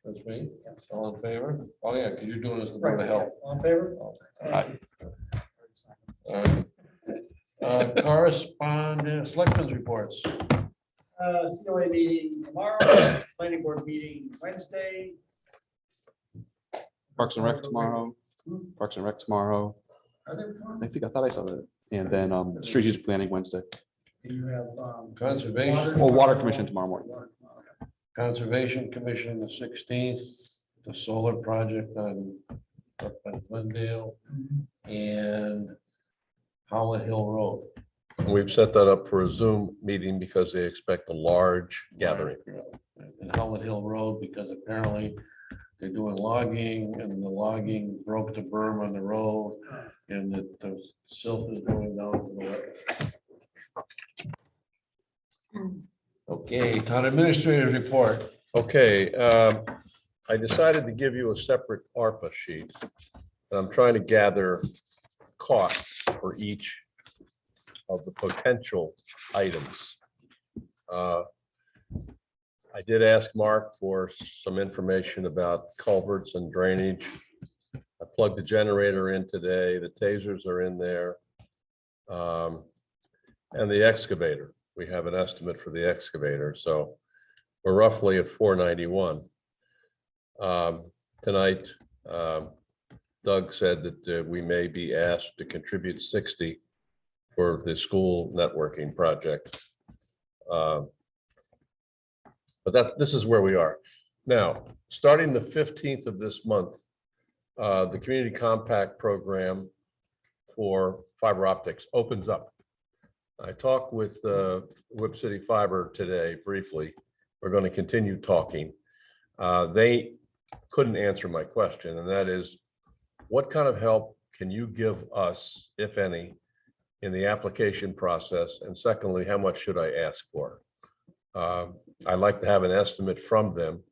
That's me. All in favor? Oh, yeah, because you're doing this the Board of Health. All in favor? Aye. All right. Correspondence, selectmen's reports. COA meeting tomorrow, planning board meeting Wednesday. Parks and Rec tomorrow. Parks and Rec tomorrow. Are there tomorrow? I thought I saw that. And then strategic planning Wednesday. Do you have? Conservation. Oh, water commission tomorrow morning. Conservation Commission, the 16th, the solar project up in Glendale and Howland Hill Road. We've set that up for a Zoom meeting because they expect a large gathering. And Howland Hill Road, because apparently they're doing logging and the logging broke the berm on the road and the silt is going down to the wet. Okay, town administrator's report. Okay, I decided to give you a separate ARPA sheet. And I'm trying to gather costs for each of the potential items. I did ask Mark for some information about culverts and drainage. I plugged the generator in today. The tasers are in there. And the excavator. We have an estimate for the excavator, so we're roughly at 491. Tonight, Doug said that we may be asked to contribute 60 for the school networking project. But this is where we are. Now, starting the 15th of this month, the Community Compact Program for fiber optics opens up. I talked with Whip City Fiber today briefly. We're going to continue talking. They couldn't answer my question, and that is, what kind of help can you give us, if any, in the application process? And secondly, how much should I ask for? I'd like to have an estimate from them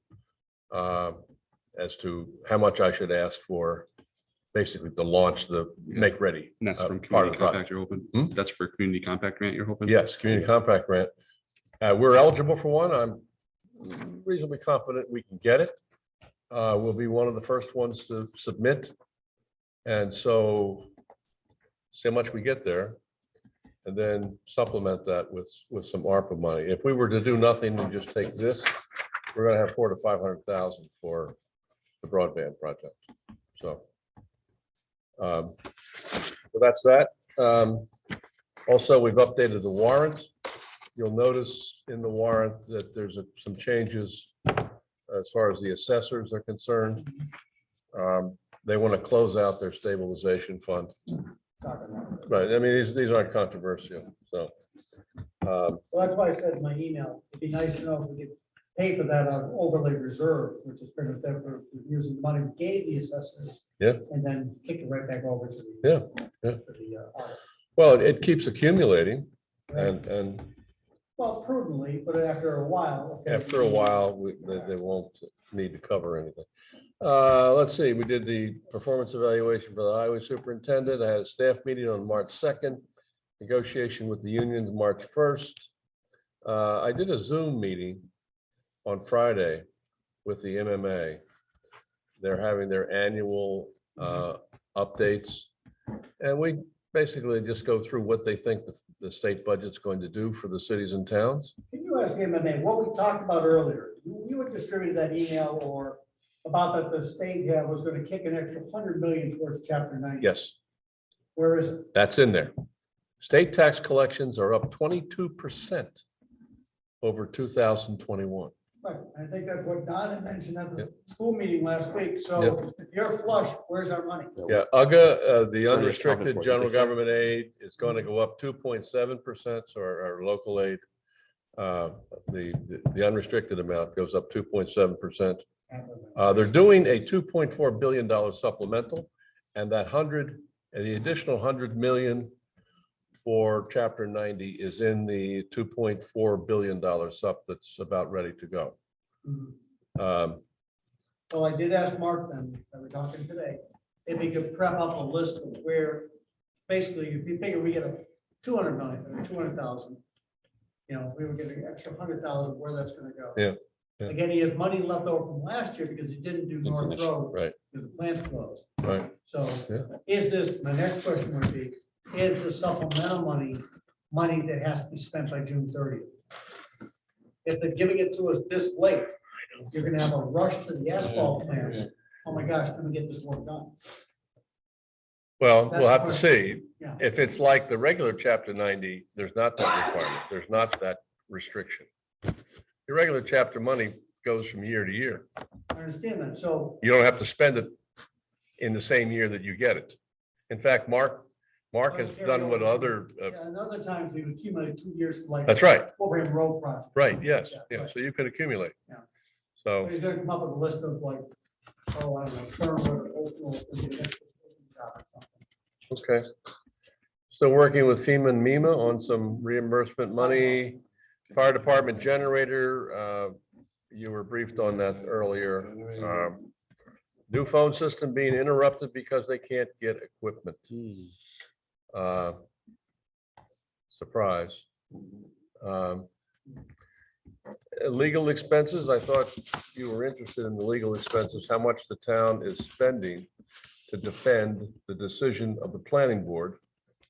as to how much I should ask for, basically to launch the make ready. And that's from part of Community the Compact you're hoping? Hmm? That's for Community Compact grant you're hoping? Yes, Community Compact Grant. We're eligible for one. I'm reasonably confident we can get it. We'll be one of the first ones to submit. And so see how much we get there, and then supplement that with some ARPA money. If we were to do nothing and just take this, we're gonna have 400,000 to 500,000 for the broadband project. So that's that. Also, we've updated the warrant. You'll notice in the warrant that there's some changes as far as the assessors are concerned. They want to close out their stabilization fund. Right, I mean, these aren't controversial, so. Well, that's why I said in my email, it'd be nice to know if we could pay for that on overlay reserve, which is pretty much for using the money we gave the assessors. Yeah. And then kick it right back over to the. Yeah. to the, audit. Well, it keeps accumulating and Well, prudently, but after a while. okay, after a while, they won't need to cover anything. Let's see, we did the performance evaluation for the highway superintendent. I had a staff meeting on March 2nd, negotiation with the unions March 1st. I did a Zoom meeting on Friday with the MMA. They're having their annual updates. And we basically just go through what they think the state budget's going to do for the cities and towns. Can you ask the MMA what we talked about earlier? You would distribute that email or about that the state was going to kick an extra 100 million towards chapter 90. Yes, Where is it? that's in there. State tax collections are up 22% over 2021. Right, I think that's what Don had mentioned at the Yep. school meeting last week. So Yep. if you're flush, where's our money? Yeah, UGA, the accounted unrestricted for, you general think so? government aid is going to go up 2.7%, or our local aid. The unrestricted amount goes up 2.7%. They're doing a $2.4 billion supplemental, and the additional 100 million for chapter 90 is in the $2.4 billion sup that's about ready to go. Mhm. So I did ask Mark then, that we're talking today, if he could prep up a list of where, basically, if you figure we get a 200 million, or 200,000, we would get an extra 100,000, where that's gonna go. Yeah, yeah. Again, he has money left over from last year because he didn't do North finish, Road, Right, because the plant's closed. right. So Yeah. is this, my next question would be, is the supplemental money that has to be spent by June 30th? If they're giving it to us this late, you're gonna have a rush to the asphalt plants. Oh my gosh, can we get this work done? Well, That's we'll have to right. see. Yeah. If it's like the regular chapter 90, there's not that requirement. There's not that restriction. Your regular chapter money goes from year to year. I understand that. So, You don't have to spend it in the same year that you get it. In fact, Mark has done what other, yeah, and other times we would accumulate 2 years for like. that's right, Program road project. right, yes, Yeah, yeah, right. so you can accumulate. Yeah. So, He's gonna come up with a list of like, I don't know, Fernwood or Oakville, or something. okay. Still working with FEMA and MEMA on some reimbursement money. Fire department generator, you were briefed on that earlier. New phone system being interrupted because they can't get equipment. Surprise. Legal expenses, I thought you were interested in the legal expenses, how much the town is spending to defend the decision of the planning board,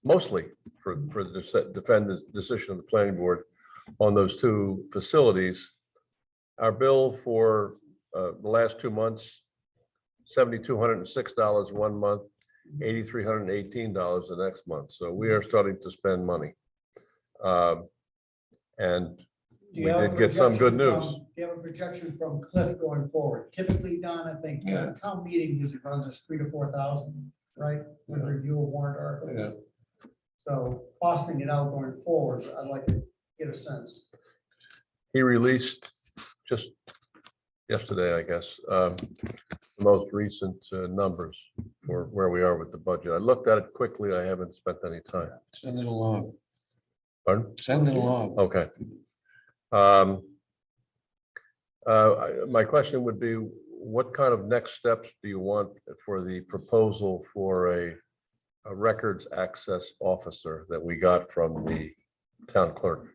mostly for defend the decision of the planning board on those two facilities. Our bill for the last 2 months $7,206 one month, $8,318 the next month. So we are starting to spend money. And Do we you have a did get some good projection news. from- Do you have a projection from Cliff going forward? Typically, Don, I think, town meeting usually runs us 3,000 to 4,000, right? With review of warrant articles. So costing it out going forward, I'd like to get a sense. He released just yesterday, I guess, the most recent numbers for where we are with the budget. I looked at it quickly. I haven't spent any time. Send it along. Pardon? Send it along. Okay. My question would be, what kind of next steps do you want for the proposal for a records access officer that we got from the town clerk?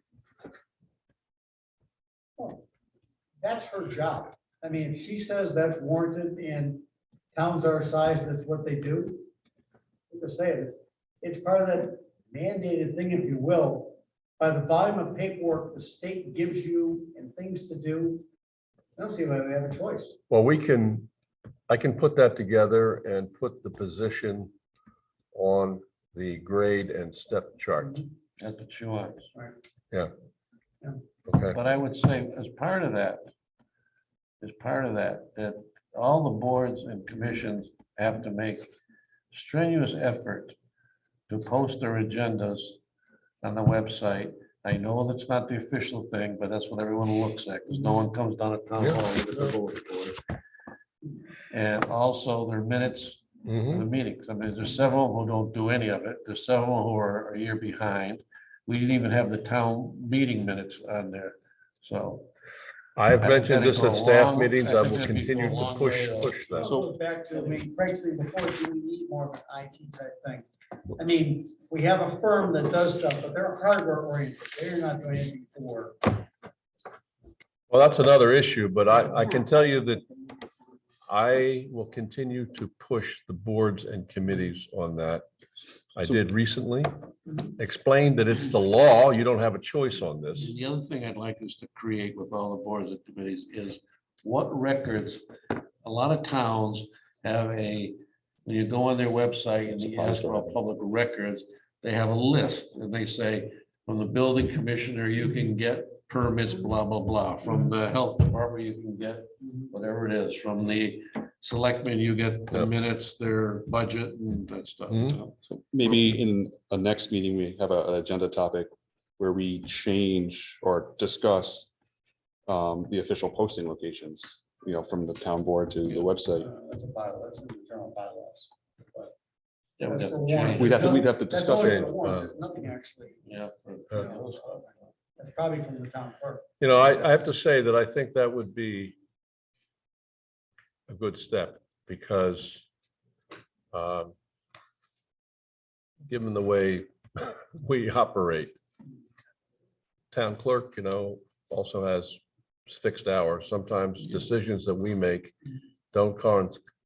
That's her job. I mean, if she says that's warranted in towns our size, that's what they do. I'm just saying, it's part of that mandated thing, if you will. By the volume of paperwork the state gives you and things to do, I don't see why we have a choice. Well, I can put that together and put the position on the grade and step chart. That's what she wants. Okay. But I would say as part of that, that all the boards and commissions have to make strenuous effort to post their agendas on the website. I know that's not the official thing, but that's what everyone looks at, because no one comes down to town hall with a bulletin board. And also their minutes of Mhm. the meetings. I mean, there's several who don't do any of it. There's several who are a year behind. We didn't even have the town meeting minutes on there. So I've I think mentioned that'd this go at a staff long- meetings. I I think will that'd be continue go a to long push way to- that. It goes back to, I mean, Craig's thing before, do we need more of an IT type thing? I mean, we have a firm that does stuff, but they're hardware oriented. They're not doing anything for. Well, that's another issue, but I can tell you that I will continue to push the boards and committees on that. I did recently, explain that it's the law. You don't have a choice on this. The other thing I'd like us to create with all the boards and committees is what records, a lot of towns have when you go on their website and you ask about public records, they have a list and they say, from the building commissioner, you can get permits, blah, blah, blah. From the health department, you can get whatever it is. From the selectmen, you get the minutes, their budget and that stuff. you know? So maybe in a next meeting, we have an agenda topic where we change or discuss the official posting locations, from the town board to the website. That's a bylaw, that's in the general bylaws. But Yeah, we'd that's have for to warrant. change. We'd have to That's discuss only it. for warrant. There's nothing actually. Yeah. That's probably from the town clerk. I have to say that I think that would be a good step because given the way we operate, town clerk, also has fixed hours. Sometimes decisions that we make don't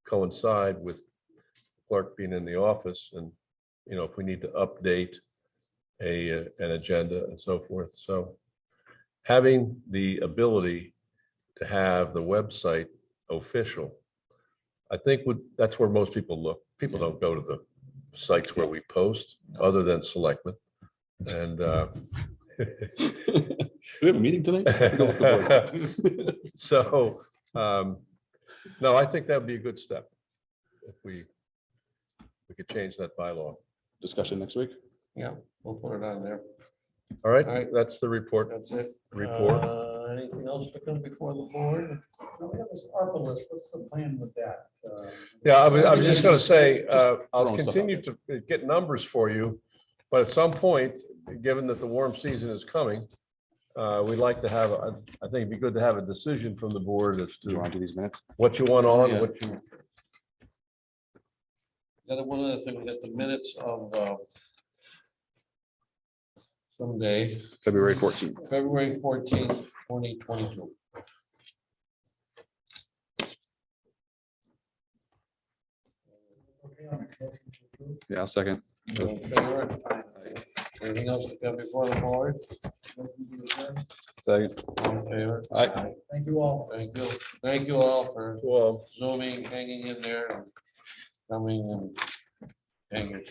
coincide with clerk being in the office and, if we need to update an agenda and so forth. So having the ability to have the website official, I think that's where most people look. People don't go to the sites where we post other than Selectmen. And Do we have a meeting tonight? Go with the board. so, no, I think that would be a good step. If we could change that bylaw. Discussion next week. Yeah, we'll put it on there. All right, All right. that's the report. That's it. Report. Anything else to come before the board? Now, we have this ARPA list. What's the plan with that? Yeah, I was just gonna say, I'll throwing stuff out continue to get numbers for you, but at some point, given that the warm season is coming, we'd like to have, I think it'd be good to have a decision from the board as Do you want to to do these minutes? what you want on, Yeah. what you. Then one other thing, we got the minutes of someday, February 14th. February 14th, 2022. Okay, I'll make a motion to approve. Yeah, I'll second. All in favor? Anything else to come before the board? Second. All in favor? Aye. Thank you all. Thank you. Thank you all for Well. zooming, hanging in there, and coming and hanging.